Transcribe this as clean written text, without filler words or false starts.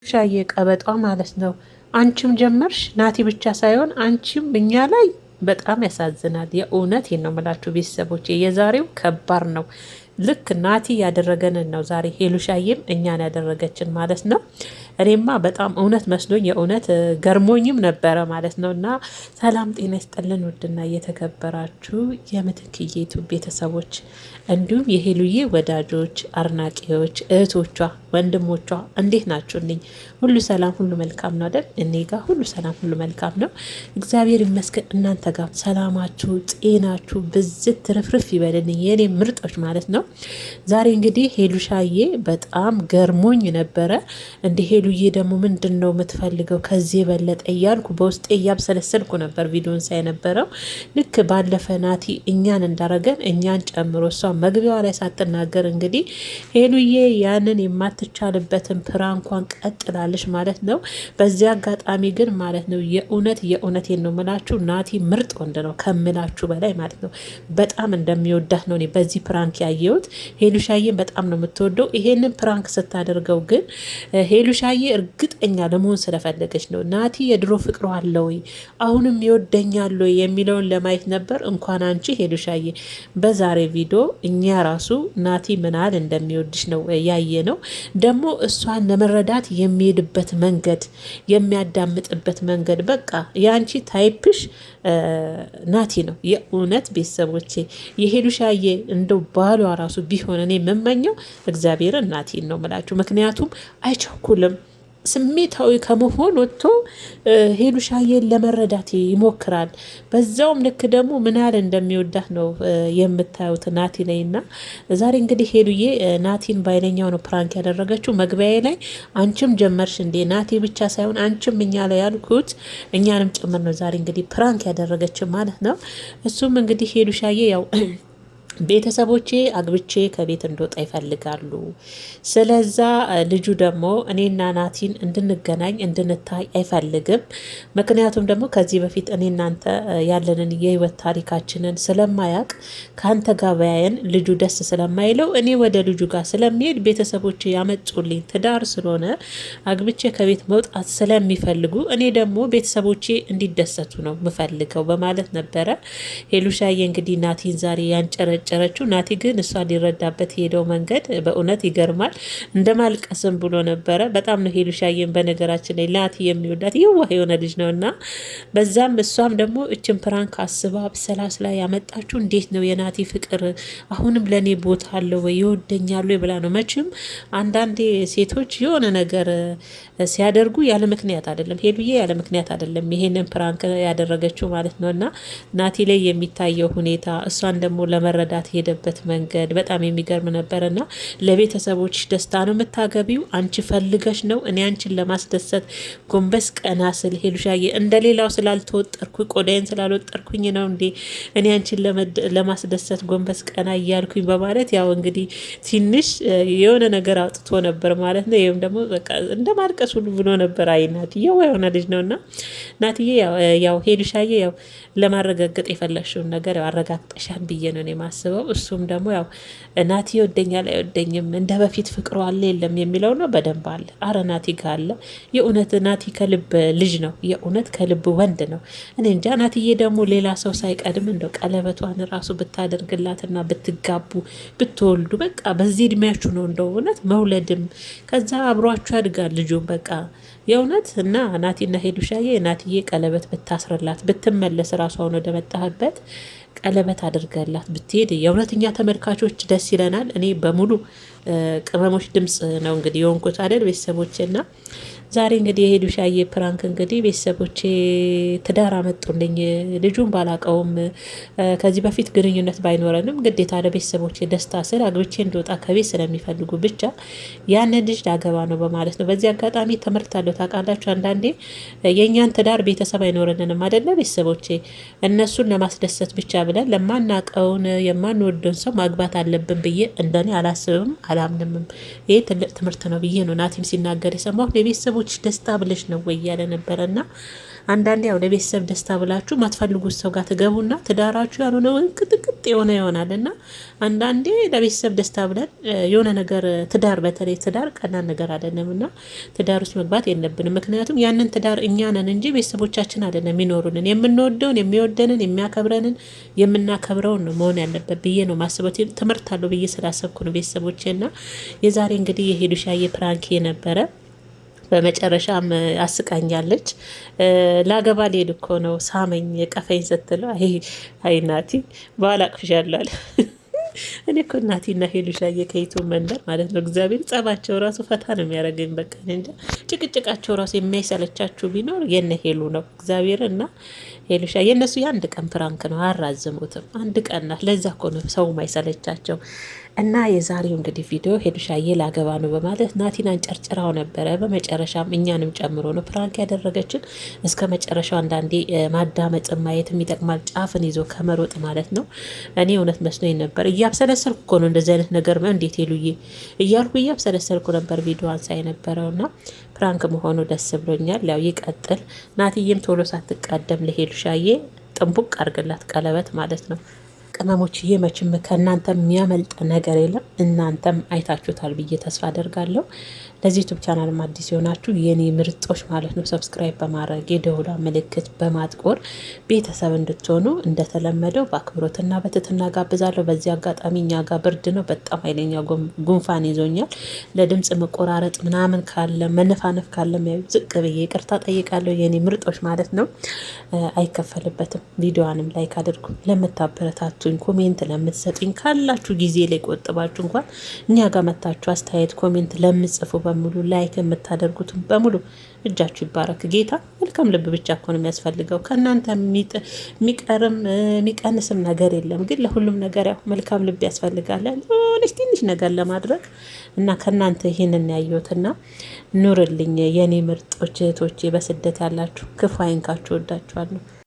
ሻዬ ቀበጧ ማለት ነው። አንቺም ጀመርሽ ናቲ ብቻ ሳይሆን አንቺም እኛ ላይ በጣም ያሳዝናል። የእውነት ነው የምላችሁ ቤተሰቦች፣ የዛሬው ከባድ ነው። ልክ ናቲ ያደረገንን ነው ዛሬ ሄሉሻዬም እኛን ያደረገችን ማለት ነው። እኔማ በጣም እውነት መስሎኝ የእውነት ገርሞኝም ነበረ ማለት ነው። እና ሰላም ጤና ይስጥልን ውድና እየተከበራችሁ የምትክዬ ዩቲዩብ ቤተሰቦች እንዲሁም የሄሉዬ ወዳጆች፣ አድናቂዎች፣ እህቶቿ፣ ወንድሞቿ እንዴት ናችሁ? እልኝ ሁሉ ሰላም ሁሉ መልካም ነው አይደል? እኔ ጋር ሁሉ ሰላም ሁሉ መልካም ነው፣ እግዚአብሔር ይመስገን። እናንተ ጋር ሰላማችሁ ጤናችሁ ብዝት ትርፍርፍ ይበልልኝ የኔ ምርጦች ማለት ነው። ዛሬ እንግዲህ ሄሉሻዬ በጣም ገርሞኝ ነበረ። እንደ ሄሉዬ ደግሞ ምንድን ነው የምትፈልገው ከዚህ የበለጠ እያልኩ በውስጤ እያብሰለሰልኩ ነበር ቪዲዮን ሳይ ነበረው። ልክ ባለፈ ናቲ እኛን እንዳረገን እኛን ጨምሮ እሷ መግቢያዋ ላይ ሳትናገር እንግዲህ ሄሉዬ ያንን የማትቻልበትን ፕራንኳን ቀጥላለች ማለት ነው። በዚህ አጋጣሚ ግን ማለት ነው የእውነቴን ነው ምላችሁ ናቲ ምርጥ ወንድ ነው ከምላችሁ በላይ ማለት ነው። በጣም እንደሚወዳት ነው እኔ በዚህ ፕራንክ ያየሁት። ሄሉሻዬን በጣም ነው የምትወደው። ይሄንን ፕራንክ ስታደርገው ግን ሄሉሻዬ እርግጠኛ ለመሆን ስለፈለገች ነው። ናቲ የድሮ ፍቅሩ አለ ወይ አሁንም ይወደኛል ወይ የሚለውን ለማየት ነበር። እንኳን አንቺ ሄሉሻዬ በዛሬ ቪዲዮ እኛ ራሱ ናቲ ምናል እንደሚወድሽ ነው ያየ ነው። ደግሞ እሷን ለመረዳት የሚሄድበት መንገድ የሚያዳምጥበት መንገድ በቃ የአንቺ ታይፕሽ ናቲ ነው። የእውነት ቤተሰቦቼ የሄሉሻዬ እንደው ባሏ ራሱ ቢሆን እኔ የምመኘው እግዚአብሔርን ናቲን ነው ምላችሁ። ምክንያቱም አይቸኩልም፣ ስሜታዊ ከመሆን ወጥቶ ሄሉሻዬን ለመረዳት ይሞክራል። በዛውም ልክ ደግሞ ምን ያህል እንደሚወዳት ነው የምታዩት ናቲ ላይ እና ዛሬ እንግዲህ ሄሉዬ ናቲን በኃይለኛው ነው ፕራንክ ያደረገችው። መግቢያ ላይ አንቺም ጀመርሽ እንዴ ናቲ ብቻ ሳይሆን አንቺም እኛ ላይ ያልኩት እኛንም ጭምር ነው ዛሬ እንግዲህ ፕራንክ ያደረገችው ማለት ነው። እሱም እንግዲህ ሄሉሻዬ ያው ቤተሰቦቼ አግብቼ ከቤት እንድወጣ ይፈልጋሉ። ስለዛ ልጁ ደግሞ እኔና ናቲን እንድንገናኝ እንድንታይ አይፈልግም። ምክንያቱም ደግሞ ከዚህ በፊት እኔ እናንተ ያለንን የህይወት ታሪካችንን ስለማያቅ ከአንተ ጋር በያየን ልጁ ደስ ስለማይለው እኔ ወደ ልጁ ጋር ስለሚሄድ ቤተሰቦቼ ያመጡልኝ ትዳር ስለሆነ አግብቼ ከቤት መውጣት ስለሚፈልጉ እኔ ደግሞ ቤተሰቦቼ እንዲደሰቱ ነው ምፈልገው በማለት ነበረ ሄሉሻዬ እንግዲህ ናቲን ዛሬ ጨረችው። ናቲ ግን እሷ ሊረዳበት ሄደው መንገድ በእውነት ይገርማል። እንደማልቀስም ብሎ ነበረ። በጣም ነው ሄሉሻዬን በነገራችን ላይ ናቲ የሚወዳት የዋህ የሆነ ልጅ ነው እና በዛም እሷም ደግሞ እችን ፕራንክ አስባ ብሰላስላ ያመጣችሁ እንዴት ነው የናቲ ፍቅር አሁንም ለእኔ ቦታ አለው ወይ ይወደኛሉ ብላ ነው። መቼም አንዳንዴ ሴቶች የሆነ ነገር ሲያደርጉ ያለ ምክንያት አይደለም፣ ሄሉዬ ያለ ምክንያት አይደለም ይሄንን ፕራንክ ያደረገችው ማለት ነው። እና ናቲ ላይ የሚታየው ሁኔታ እሷን ደግሞ ለመረዳት ሄደበት መንገድ በጣም የሚገርም ነበርና ለቤተሰቦች ደስታ ነው የምታገቢው አንቺ ፈልገሽ ነው እኔ አንቺን ለማስደሰት ጎንበስ ቀና ስል ሄሉሻዬ እንደሌላው ስላልተወጠርኩ ቆዳዬን ስላልወጠርኩኝ ነው እንዴ እኔ አንቺን ለማስደሰት ጎንበስ ቀና እያልኩኝ በማለት ያው እንግዲህ ትንሽ የሆነ ነገር አውጥቶ ነበር ማለት ነው። ይሄም ደግሞ በቃ እንደማልቀስ ሁሉ ብሎ ነበር። አይ ናትዬ የሆነ ልጅ ነውና ናትዬ ያው ሄሉሻዬ ያው ለማረጋገጥ የፈለግሽውን ነገር አረጋግጠሻል ብዬ ነው የማስበው። እሱም ደግሞ ያው ናቲ ይወደኛል አይወደኝም እንደ በፊት ፍቅሩ አለ የለም የሚለው ነው። በደንብ አለ። አረ ናቲ ጋር አለ። የእውነት ናቲ ከልብ ልጅ ነው። የእውነት ከልብ ወንድ ነው። እኔ እንጃ ናትዬ ደግሞ ሌላ ሰው ሳይቀድም እንደው ቀለበቷን ራሱ ብታደርግላትና ብትጋቡ ብትወልዱ በቃ በዚህ እድሜያችሁ ነው እንደው እውነት መውለድም ከዛ አብሯችሁ ያድጋል ልጁም በቃ የእውነት እና ናቲና ሄሉሻዬ ናትዬ ቀለበት ብታስርላት ብትመለስ ራሷን ወደ መጣህበት ቀለበት አድርገላት ብትሄድ የእውነተኛ ተመልካቾች ደስ ይለናል። እኔ በሙሉ ቅመሞች ድምጽ ነው እንግዲህ የሆንኩት አይደል ቤተሰቦቼና ዛሬ እንግዲህ የሄሉሻዬ ፕራንክ እንግዲህ ቤተሰቦቼ ትዳር አመጡልኝ። ልጁን ባላቀውም ከዚህ በፊት ግንኙነት ባይኖረንም ግዴታ ለቤተሰቦቼ ደስታ ስል አግብቼ እንደወጣ ከቤት ስለሚፈልጉ ብቻ ያንን ልጅ ላገባ ነው በማለት ነው። በዚህ አጋጣሚ ትምህርት አለው ታውቃላችሁ። አንዳንዴ የእኛን ትዳር ቤተሰብ አይኖረንንም አይደለ ቤተሰቦቼ እነሱን ለማስደሰት ብቻ ብለን ለማናቀውን የማንወደውን ሰው ማግባት አለብን ብዬ እንደኔ አላስብም አላምንምም። ይሄ ትልቅ ትምህርት ነው ብዬ ነው ናቲም ሲናገር የሰማሁ። ለቤተሰቦች ደስታ ብለሽ ነው ወይ ያለ ነበረና አንዳንዴ ያው ለቤተሰብ ደስታ ብላችሁ ማትፈልጉት ሰው ጋር ትገቡና ትዳራችሁ ያልሆነ ቅጥቅጥ የሆነ ይሆናል። እና አንዳንዴ ለቤተሰብ ደስታ ብለን የሆነ ነገር ትዳር፣ በተለይ ትዳር ቀላል ነገር አይደለም እና ትዳር ውስጥ መግባት የለብንም። ምክንያቱም ያንን ትዳር እኛ ነን እንጂ ቤተሰቦቻችን አይደለም የሚኖሩንን። የምንወደውን የሚወደንን የሚያከብረንን የምናከብረውን ነው መሆን ያለበት ብዬ ነው ማስበው። ትምህርት አለው ብዬ ስላሰብኩ ነው ቤተሰቦቼ። እና የዛሬ እንግዲህ የሄዱሻዬ ፕራንክ ነበረ። በመጨረሻም አስቃኛለች። ላገባ ልሄድ እኮ ነው ሳመኝ ቀፈኝ ስትለው አይ ናቲ በኋላ አቅፍሻለሁ አለ። እኔ እኮ እናቴና ሄሉሻዬ ከዩቱብ መንደር ማለት ነው እግዚአብሔር ጸባቸው ራሱ ፈታ ነው የሚያደርገኝ። በቃ እንጃ ጭቅጭቃቸው ራሱ የሚያይሰለቻችሁ ቢኖር የነ ሄሉ ነው እግዚአብሔር። እና ሄሉሻ የእነሱ የአንድ ቀን ፕራንክ ነው፣ አያራዝሙትም። አንድ ቀን ናት። ለዛ እኮ ነው ሰው ማይሰለቻቸው። እና የዛሬው እንግዲህ ቪዲዮ ሄሉሻዬ ላገባ ነው በማለት ናቲን አንጨርጭራው ነበረ። በመጨረሻም እኛንም ጨምሮ ነው ፕራንክ ያደረገችን። እስከ መጨረሻው አንዳንዴ ማዳመጥን ማየትም ይጠቅማል፣ ጫፍን ይዞ ከመሮጥ ማለት ነው። እኔ እውነት መስሎኝ ነበር። እያብሰለሰልኩ እኮ ነው እንደዚህ አይነት ነገር እንዴት ሄሉዬ እያልኩ እያብሰለሰልኩ ነበር ቪዲዮዋን ሳይ ነበረውና ፕራንክ መሆኑ ደስ ብሎኛል። ያው ይቀጥል። ናቲዬም ቶሎ ሳትቀደም ለሄሉሻዬ ጥንቡቅ አርግላት ቀለበት ማለት ነው። ቅመሞችዬ መቼም ከእናንተ የሚያመልጥ ነገር የለም። እናንተም አይታችሁታል ብዬ ተስፋ አደርጋለሁ። ለዚህ ዩቱብ ቻናልም አዲስ የሆናችሁ የኔ ምርጦች ማለት ነው ሰብስክራይብ በማድረግ የደውላ ምልክት በማጥቆር ቤተሰብ እንድትሆኑ እንደተለመደው በአክብሮትና በትትና ጋብዛለሁ። በዚህ አጋጣሚ እኛ ጋር ብርድ ነው፣ በጣም ኃይለኛ ጉንፋን ይዞኛል። ለድምፅ መቆራረጥ ምናምን ካለ መነፋነፍ ካለ ዝቅ ብዬ ይቅርታ ጠይቃለሁ የኔ ምርጦች ማለት ነው። አይከፈልበትም። ቪዲዮዋንም ላይክ አድርጉ። ለምታበረታቱ ኮሜንት ለምትሰጡኝ ካላችሁ ጊዜ ላይ ቆጥባችሁ እንኳን እኛ ጋር መታችሁ አስተያየት ኮሜንት ለምጽፉ በሙሉ ላይክ የምታደርጉትም በሙሉ እጃችሁ ይባረክ። ጌታ መልካም ልብ ብቻ እኮ ነው የሚያስፈልገው። ከእናንተ የሚቀርም የሚቀንስም ነገር የለም። ግን ለሁሉም ነገር ያው መልካም ልብ ያስፈልጋል ትንሽ ነገር ለማድረግ እና ከእናንተ ይህንን ያየሁትና ኑርልኝ የኔ ምርጦች እህቶቼ፣ በስደት ያላችሁ ክፉ አይንካችሁ። ወዳችኋለሁ።